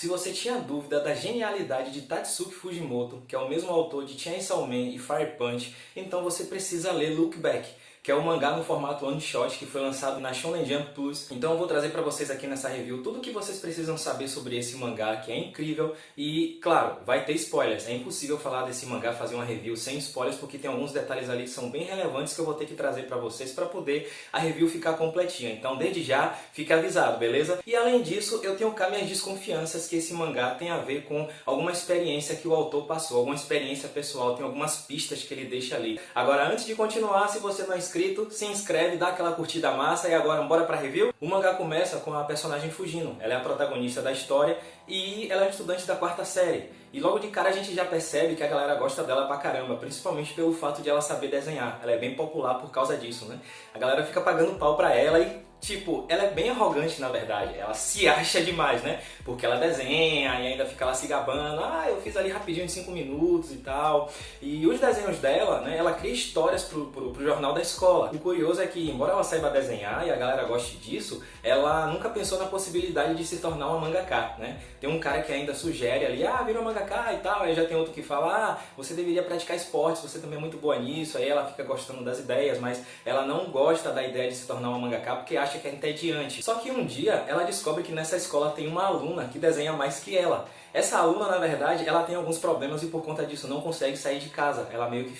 Se você tinha dúvida da genialidade de Tatsuki Fujimoto, que é o mesmo autor de Chainsaw Man e Fire Punch, então você precisa ler Look Back, que é o mangá no formato one shot que foi lançado na Shonen Jump Plus. Então eu vou trazer para vocês aqui nessa review tudo o que vocês precisam saber sobre esse mangá, que é incrível. E claro, vai ter spoilers, é impossível falar desse mangá, fazer uma review sem spoilers, porque tem alguns detalhes ali que são bem relevantes que eu vou ter que trazer para vocês para poder a review ficar completinha. Então desde já, fica avisado, beleza? E além disso, eu tenho cá minhas desconfianças que esse mangá tem a ver com alguma experiência que o autor passou, alguma experiência pessoal, tem algumas pistas que ele deixa ali. Agora, antes de continuar, se você não é inscrito, se inscreve, dá aquela curtida massa e agora bora pra review? O mangá começa com a personagem fugindo. Ela é a protagonista da história e ela é estudante da 4ª série. E logo de cara a gente já percebe que a galera gosta dela pra caramba, principalmente pelo fato de ela saber desenhar. Ela é bem popular por causa disso, né? A galera fica pagando pau pra ela e tipo, ela é bem arrogante na verdade, ela se acha demais, né? Porque ela desenha e ainda fica lá se gabando, eu fiz ali rapidinho em 5 minutos e tal. E os desenhos dela, né, ela cria histórias pro jornal da escola. O curioso é que, embora ela saiba desenhar e a galera goste disso, ela nunca pensou na possibilidade de se tornar uma mangaka, né? Tem um cara que ainda sugere ali, vira uma mangaka e tal, aí já tem outro que fala, você deveria praticar esportes, você também é muito boa nisso, aí ela fica gostando das ideias, mas ela não gosta da ideia de se tornar uma mangaka porque acha que é entediante. Só que um dia ela descobre que nessa escola tem uma aluna que desenha mais que ela. Essa aluna, na verdade, ela tem alguns problemas e por conta disso não consegue sair de casa. Ela meio que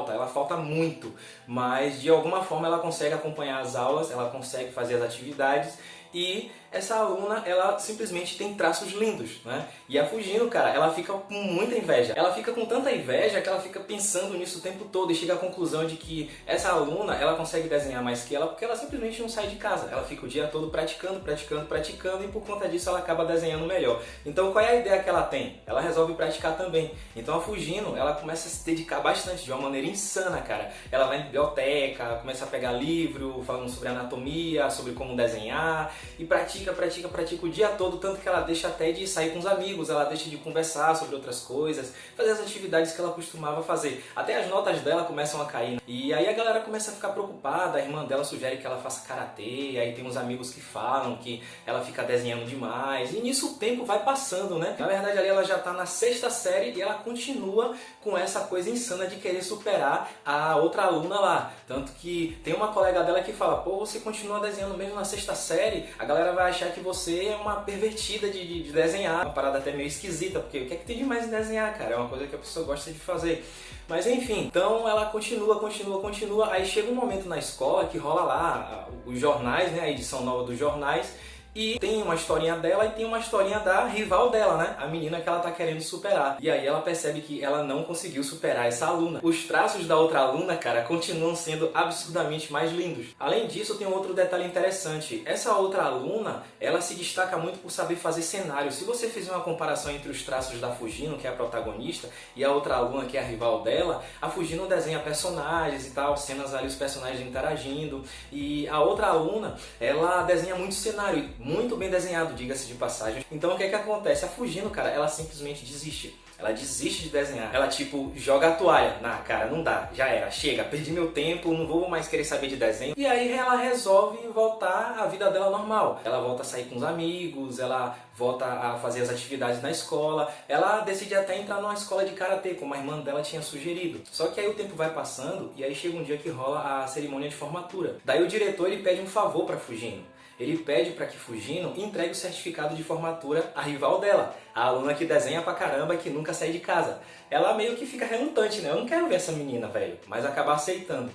ela falta muito, mas de alguma forma ela consegue acompanhar as aulas, ela consegue fazer as atividades e essa aluna, ela simplesmente tem traços lindos, né? E a Fujino, cara, ela fica com muita inveja. Ela fica com tanta inveja que ela fica pensando nisso o tempo todo e chega à conclusão de que essa aluna, ela consegue desenhar mais que ela porque ela simplesmente não sai de casa. Ela fica o dia todo praticando e por conta disso ela acaba desenhando melhor. Então qual é a ideia que ela tem? Ela resolve praticar também. Então a Fujino, ela começa a se dedicar bastante, de uma maneira insana, cara. Ela vai em biblioteca, começa a pegar livro falando sobre anatomia, sobre como desenhar e pratica o dia todo, tanto que ela deixa até de sair com os amigos, ela deixa de conversar sobre outras coisas, fazer as atividades que ela costumava fazer. Até as notas dela começam a cair. E aí a galera começa a ficar preocupada, a irmã dela sugere que ela faça karatê, aí tem uns amigos que falam que ela fica desenhando demais, e nisso o tempo vai passando, né? Na verdade ali ela já tá na 6ª série e ela continua com essa coisa insana de querer superar a outra aluna lá. Tanto que tem uma colega dela que fala, pô, você continua desenhando mesmo na 6ª série, a galera vai achar que você é uma pervertida de desenhar, uma parada até meio esquisita, porque o que é que tem de mais em desenhar, cara? É uma coisa que a pessoa gosta de fazer. Mas enfim, então ela continua, aí chega um momento na escola que rola lá os jornais, né, a edição nova dos jornais, e tem uma historinha dela e tem uma historinha da rival dela, né? A menina que ela tá querendo superar. E aí ela percebe que ela não conseguiu superar essa aluna. Os traços da outra aluna, cara, continuam sendo absurdamente mais lindos. Além disso, tem um outro detalhe interessante. Essa outra aluna, ela se destaca muito por saber fazer cenários. Se você fizer uma comparação entre os traços da Fujino, que é a protagonista, e a outra aluna, que é a rival dela, a Fujino desenha personagens e tal, cenas ali, os personagens interagindo. E a outra aluna, ela desenha muito cenário, muito bem desenhado, diga-se de passagem. Então o que é que acontece? A Fujino, cara, ela simplesmente desiste. Ela desiste de desenhar. Ela tipo, joga a toalha. Cara, não dá, já era, chega, perdi meu tempo, não vou mais querer saber de desenho. E aí ela resolve voltar à vida dela normal. Ela volta a sair com os amigos, ela volta a fazer as atividades na escola. Ela decide até entrar numa escola de karatê, como a irmã dela tinha sugerido. Só que aí o tempo vai passando e aí chega um dia que rola a cerimônia de formatura. Daí o diretor ele pede um favor pra Fujino. Ele pede para que Fujino entregue o certificado de formatura à rival dela, a aluna que desenha pra caramba e que nunca sai de casa. Ela meio que fica relutante, né? Eu não quero ver essa menina, velho, mas acaba aceitando.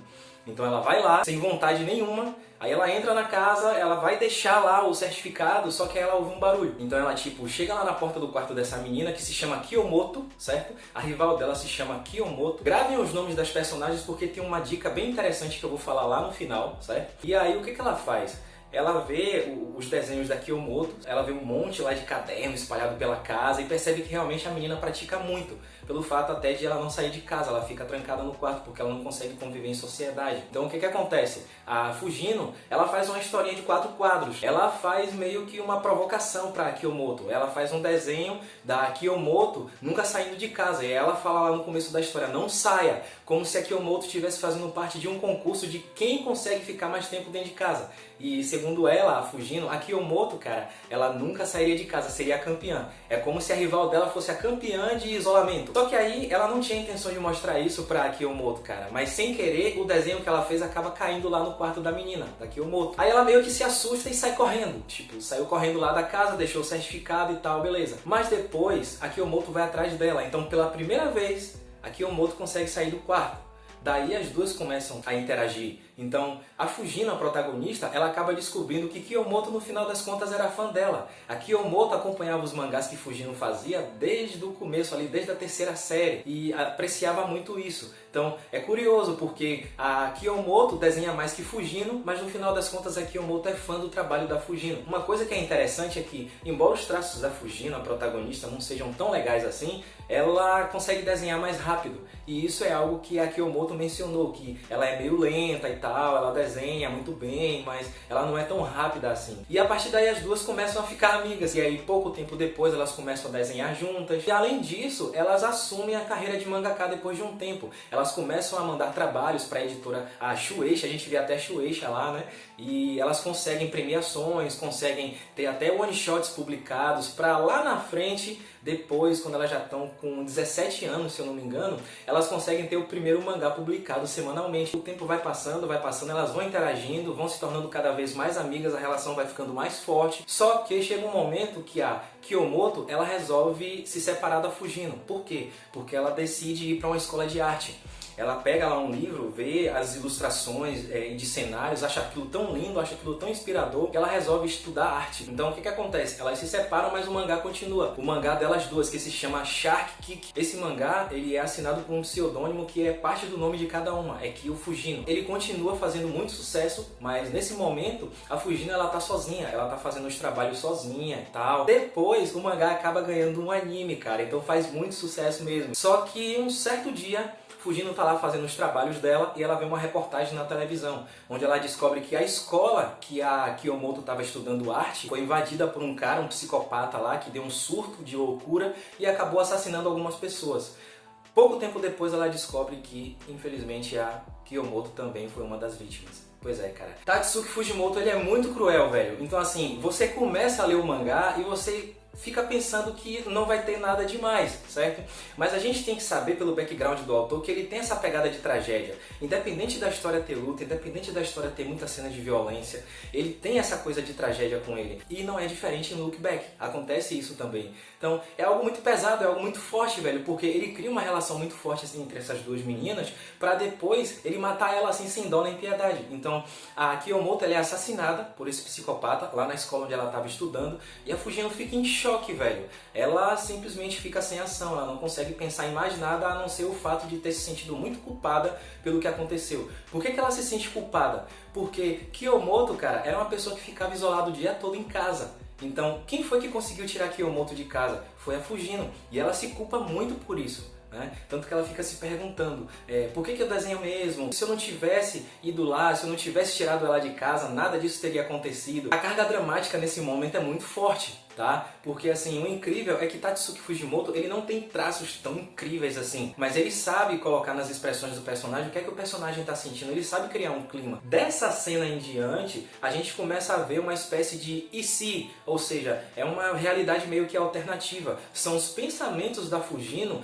Então ela vai lá, sem vontade nenhuma, aí ela entra na casa, ela vai deixar lá o certificado, só que ela ouve um barulho. Então ela tipo, chega lá na porta do quarto dessa menina, que se chama Kiyomoto, certo? A rival dela se chama Kiyomoto. Gravem os nomes das personagens porque tem uma dica bem interessante que eu vou falar lá no final, certo? E aí o que ela faz? Ela vê os desenhos da Kiyomoto, ela vê um monte lá de caderno espalhado pela casa e percebe que realmente a menina pratica muito, pelo fato até de ela não sair de casa, ela fica trancada no quarto porque ela não consegue conviver em sociedade. Então o que acontece? A Fujino, ela faz uma historinha de 4 quadros, ela faz meio que uma provocação para a Kiyomoto, ela faz um desenho da Kiyomoto nunca saindo de casa, e ela fala lá no começo da história, não saia, como se a Kiyomoto estivesse fazendo parte de um concurso de quem consegue ficar mais tempo dentro de casa. E segundo ela, a Fujino, a Kiyomoto, cara, ela nunca sairia de casa, seria a campeã. É como se a rival dela fosse a campeã de isolamento. Só que aí ela não tinha intenção de mostrar isso pra Kiyomoto, cara. Mas sem querer, o desenho que ela fez acaba caindo lá no quarto da menina, da Kiyomoto. Aí ela meio que se assusta e sai correndo. Tipo, saiu correndo lá da casa, deixou o certificado e tal, beleza. Mas depois, a Kiyomoto vai atrás dela. Então, pela primeira vez, a Kiyomoto consegue sair do quarto. Daí as duas começam a interagir. Então, a Fujino, a protagonista, ela acaba descobrindo que Kiyomoto, no final das contas, era fã dela. A Kiyomoto acompanhava os mangás que Fujino fazia desde o começo, ali, desde a terceira série, e apreciava muito isso. Então, é curioso, porque a Kiyomoto desenha mais que Fujino, mas no final das contas a Kiyomoto é fã do trabalho da Fujino. Uma coisa que é interessante é que, embora os traços da Fujino, a protagonista, não sejam tão legais assim, ela consegue desenhar mais rápido. E isso é algo que a Kiyomoto mencionou, que ela é meio lenta e tal, ela desenha muito bem, mas ela não é tão rápida assim. E a partir daí as duas começam a ficar amigas, e aí pouco tempo depois elas começam a desenhar juntas. E além disso, elas assumem a carreira de mangaka depois de um tempo. Elas começam a mandar trabalhos para a editora, a Shueisha, a gente vê até Shueisha lá, né? E elas conseguem premiações, conseguem ter até one-shots publicados para lá na frente, depois, quando elas já estão com 17 anos, se eu não me engano, elas conseguem ter o primeiro mangá publicado semanalmente. O tempo vai passando, elas vão interagindo, vão se tornando cada vez mais amigas, a relação vai ficando mais forte. Só que chega um momento que a Kiyomoto, ela resolve se separar da Fujino. Por quê? Porque ela decide ir para uma escola de arte. Ela pega lá um livro, vê as ilustrações de cenários, acha aquilo tão lindo, acha aquilo tão inspirador, que ela resolve estudar arte. Então o que acontece? Elas se separam, mas o mangá continua. O mangá delas duas, que se chama Shark Kick. Esse mangá, ele é assinado por um pseudônimo que é parte do nome de cada uma, é Kyo Fujino. Ele continua fazendo muito sucesso, mas nesse momento a Fujino, ela tá sozinha, ela tá fazendo os trabalhos sozinha e tal. Depois o mangá acaba ganhando um anime, cara, então faz muito sucesso mesmo. Só que um certo dia Fujino tá lá fazendo os trabalhos dela e ela vê uma reportagem na televisão, onde ela descobre que a escola que a Kiyomoto estava estudando arte foi invadida por um cara, um psicopata lá, que deu um surto de loucura e acabou assassinando algumas pessoas. Pouco tempo depois ela descobre que, infelizmente, a Kiyomoto também foi uma das vítimas. Pois é, cara. Tatsuki Fujimoto, ele é muito cruel, velho. Então assim, você começa a ler o mangá e você fica pensando que não vai ter nada demais, certo? Mas a gente tem que saber pelo background do autor que ele tem essa pegada de tragédia. Independente da história ter luta, independente da história ter muita cena de violência, ele tem essa coisa de tragédia com ele. E não é diferente no Look Back. Acontece isso também. Então é algo muito pesado, é algo muito forte, velho, porque ele cria uma relação muito forte assim, entre essas duas meninas, pra depois ele matar ela assim sem dó nem piedade. Então a Kiyomoto, ela é assassinada por esse psicopata lá na escola onde ela estava estudando, e a Fujino fica em choque, velho. Ela simplesmente fica sem ação, ela não consegue pensar em mais nada a não ser o fato de ter se sentido muito culpada pelo que aconteceu. Por que ela se sente culpada? Porque Kiyomoto, cara, era uma pessoa que ficava isolada o dia todo em casa. Então, quem foi que conseguiu tirar Kiyomoto de casa? Foi a Fujino. E ela se culpa muito por isso. Né? Tanto que ela fica se perguntando, por que eu desenho mesmo? Se eu não tivesse ido lá, se eu não tivesse tirado ela de casa, nada disso teria acontecido. A carga dramática nesse momento é muito forte, tá? Porque assim, o incrível é que Tatsuki Fujimoto, ele não tem traços tão incríveis assim, mas ele sabe colocar nas expressões do personagem o que é que o personagem está sentindo, ele sabe criar um clima. Dessa cena em diante, a gente começa a ver uma espécie de e se, ou seja, é uma realidade meio que alternativa. São os pensamentos da Fujino,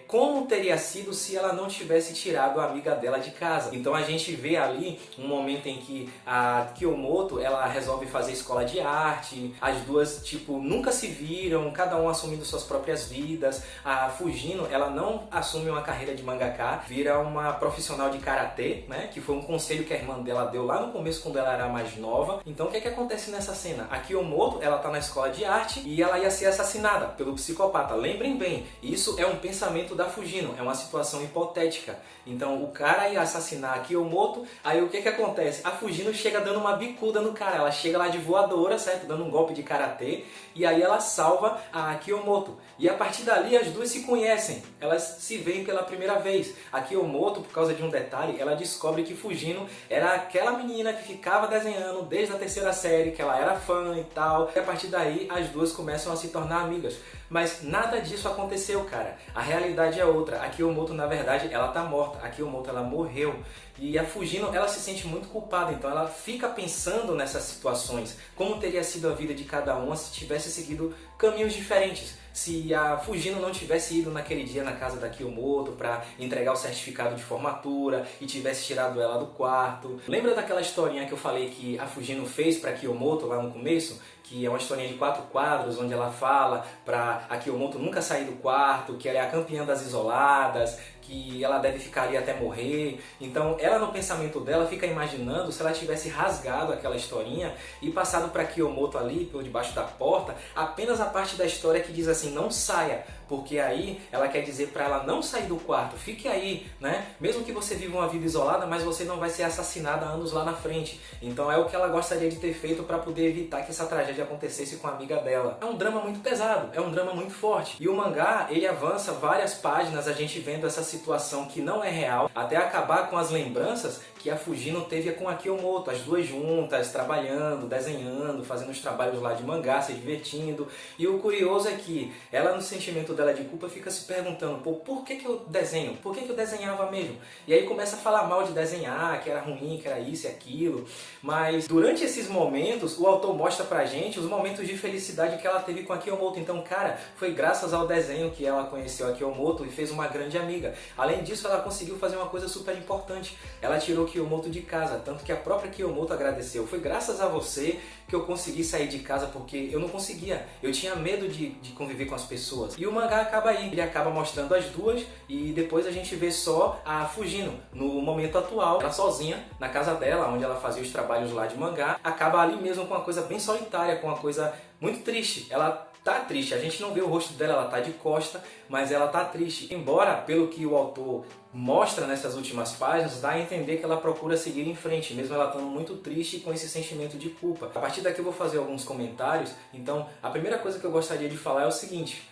como teria sido se ela não tivesse tirado a amiga dela de casa. Então a gente vê ali um momento em que a Kiyomoto, ela resolve fazer escola de arte, as duas tipo nunca se viram, cada um assumindo suas próprias vidas. A Fujino, ela não assume uma carreira de mangaka, vira uma profissional de karatê, né, que foi um conselho que a irmã dela deu lá no começo quando ela era mais nova. Então o que acontece nessa cena? A Kiyomoto, ela tá na escola de arte e ela ia ser assassinada pelo psicopata. Lembrem bem, isso é um pensamento da Fujino, é uma situação hipotética. Então o cara ia assassinar a Kiyomoto, aí o que acontece? A Fujino chega dando uma bicuda no cara, ela chega lá de voadora, certo? Dando um golpe de karatê morrer, e aí ela salva a Akiyomoto. E a partir dali as duas se conhecem, elas se veem pela primeira vez. A Akiyomoto, por causa de um detalhe, ela descobre que Fujino era aquela menina que ficava desenhando desde a terceira série, que ela era fã e tal. E a partir daí as duas começam a se tornar amigas. Mas nada disso aconteceu, cara. A realidade é outra. A Akiyomoto, na verdade, ela tá morta. A Akiyomoto, ela morreu. E a Fujino, ela se sente muito culpada, então ela fica pensando nessas situações. Como teria sido a vida de cada uma se tivesse seguido caminhos diferentes. Se a Fujino não tivesse ido naquele dia na casa da Akiyomoto para entregar o certificado de formatura e tivesse tirado ela do quarto. Lembra daquela historinha que eu falei que a Fujino fez para Akiyomoto lá no começo? Que é uma historinha de 4 quadros, onde ela fala para Akiyomoto nunca sair do quarto, que ela é a campeã das isoladas, que ela deve ficar ali até morrer. Então ela, no pensamento dela, fica imaginando se ela tivesse rasgado aquela historinha e passado para Akiyomoto ali por debaixo da porta, apenas a parte da história que diz assim, não saia, porque aí ela quer dizer para ela não sair do quarto, fique aí, né? Mesmo que você viva uma vida isolada, mas você não vai ser assassinada anos lá na frente. Então é o que ela gostaria de ter feito para poder evitar que essa tragédia acontecesse com a amiga dela. É um drama muito pesado, é um drama muito forte. E o mangá, ele avança várias páginas, a gente vendo essa situação que não é real, até acabar com as lembranças que a Fujino teve com a Akiyomoto, as duas juntas, trabalhando, desenhando, fazendo os trabalhos lá de mangá, se divertindo. E o curioso é que ela, no sentimento dela de culpa, fica se perguntando, pô, por que eu desenho? Por que eu desenhava mesmo? E aí começa a falar mal de desenhar, que era ruim, que era isso e aquilo. Mas durante esses momentos, o autor mostra pra gente os momentos de felicidade que ela teve com a Akiyomoto. Então, cara, foi graças ao desenho que ela conheceu a Akiyomoto e fez uma grande amiga. Além disso, ela conseguiu fazer uma coisa super importante. Ela tirou Akiyomoto de casa, tanto que a própria Akiyomoto agradeceu. Foi graças a você que eu consegui sair de casa, porque eu não conseguia. Eu tinha medo de conviver com as pessoas. E o mangá acaba aí. Ele acaba mostrando as duas e depois a gente vê só a Fujino no momento atual. Ela sozinha, na casa dela, onde ela fazia os trabalhos lá de mangá. Acaba ali mesmo com uma coisa bem solitária, com uma coisa muito triste. Ela tá triste, a gente não vê o rosto dela, ela tá de costa, mas ela tá triste. Embora, pelo que o autor mostra nessas últimas páginas, dá a entender que ela procura seguir em frente, mesmo ela estando muito triste com esse sentimento de culpa. A partir daqui eu vou fazer alguns comentários, então a primeira coisa que eu gostaria de falar é o seguinte,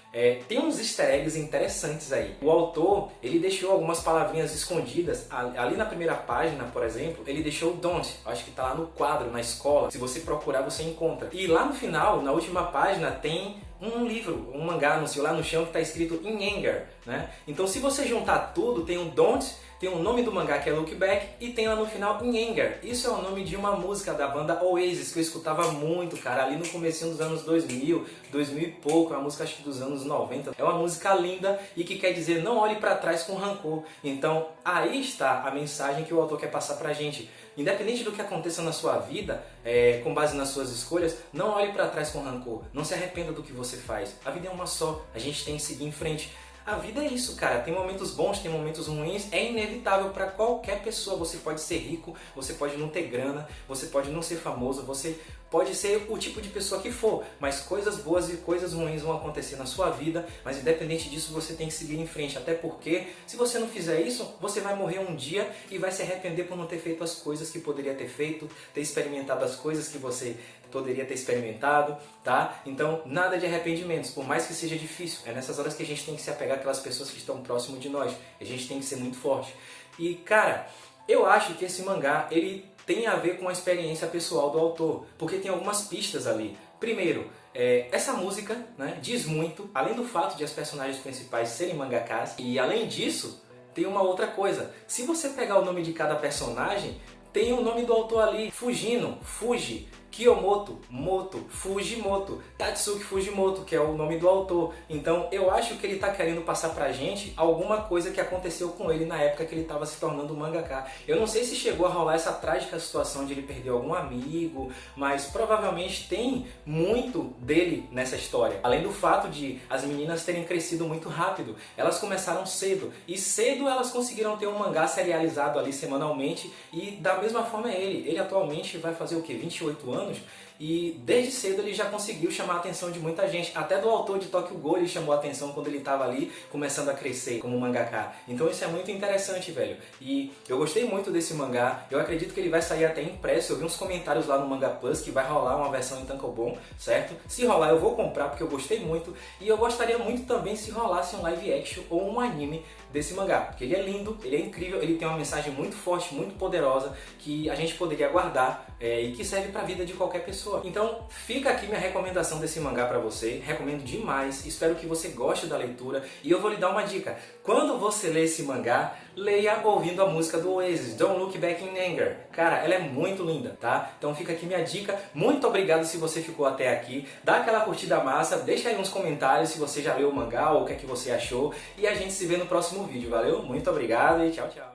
tem uns easter eggs interessantes aí. O autor, ele deixou algumas palavrinhas escondidas, ali na primeira página, por exemplo, ele deixou don't, acho que tá lá no quadro, na escola, se você procurar você encontra. E lá no final, na última página, tem um livro, um mangá, anunciou lá no chão que está escrito In Anger, né? Então se você juntar tudo, tem um don't, tem o nome do mangá que é Look Back e tem lá no final In Anger. Isso é o nome de uma música da banda Oasis que eu escutava muito, cara, ali no comecinho dos anos 2000, 2000 e pouco, é uma música acho que dos anos 90. É uma música linda e que quer dizer não olhe para trás com rancor. Então aí está a mensagem que o autor quer passar pra gente. Independente do que aconteça na sua vida, com base nas suas escolhas, não olhe para trás com rancor, não se arrependa do que você faz. A vida é uma só, a gente tem que seguir em frente. A vida é isso, cara. Tem momentos bons, tem momentos ruins. É inevitável para qualquer pessoa. Você pode ser rico, você pode não ter grana, você pode não ser famoso, você pode ser o tipo de pessoa que for, mas coisas boas e coisas ruins vão acontecer na sua vida, mas independente disso você tem que seguir em frente, até porque se você não fizer isso, você vai morrer um dia e vai se arrepender por não ter feito as coisas que poderia ter feito, ter experimentado as coisas que você poderia ter experimentado, tá? Então, nada de arrependimentos, por mais que seja difícil. É nessas horas que a gente tem que se apegar àquelas pessoas que estão próximo de nós. A gente tem que ser muito forte. E, cara, eu acho que esse mangá, ele tem a ver com a experiência pessoal do autor, porque tem algumas pistas ali. Primeiro, essa música, né, diz muito, além do fato de as personagens principais serem mangakas, e além disso, tem uma outra coisa. Se você pegar o nome de cada personagem, tem o nome do autor ali, Fujino, Fuji, Kiyomoto, Moto, Fujimoto, Tatsuki Fujimoto, que é o nome do autor. Então eu acho que ele está querendo passar pra gente alguma coisa que aconteceu com ele na época que ele estava se tornando mangaka. Eu não sei se chegou a rolar essa trágica situação de ele perder algum amigo, mas provavelmente tem muito dele nessa história. Além do fato de as meninas terem crescido muito rápido. Elas começaram cedo, e cedo elas conseguiram ter um mangá serializado ali semanalmente, e da mesma forma ele atualmente vai fazer o que? 28 anos? e desde cedo ele já conseguiu chamar a atenção de muita gente. Até do autor de Tokyo Ghoul ele chamou a atenção quando ele estava ali começando a crescer como mangaka. Então isso é muito interessante, velho. E eu gostei muito desse mangá. Eu acredito que ele vai sair até impresso. Eu vi uns comentários lá no Manga Plus que vai rolar uma versão em tankobon, certo? Se rolar eu vou comprar porque eu gostei muito. E eu gostaria muito também se rolasse um live action ou um anime desse mangá, porque ele é lindo, ele é incrível, ele tem uma mensagem muito forte, muito poderosa, que a gente poderia guardar e que serve para a vida de qualquer pessoa. Então fica aqui minha recomendação desse mangá para você, recomendo demais, espero que você goste da leitura e eu vou lhe dar uma dica. Quando você lê esse mangá, leia ouvindo a música do Oasis, Don't Look Back in Anger. Cara, ela é muito linda, tá? Então fica aqui minha dica, muito obrigado se você ficou até aqui, dá aquela curtida massa, deixa aí nos comentários se você já leu o mangá ou o que é que você achou e a gente se vê no próximo vídeo, valeu? Muito obrigado e tchau, tchau!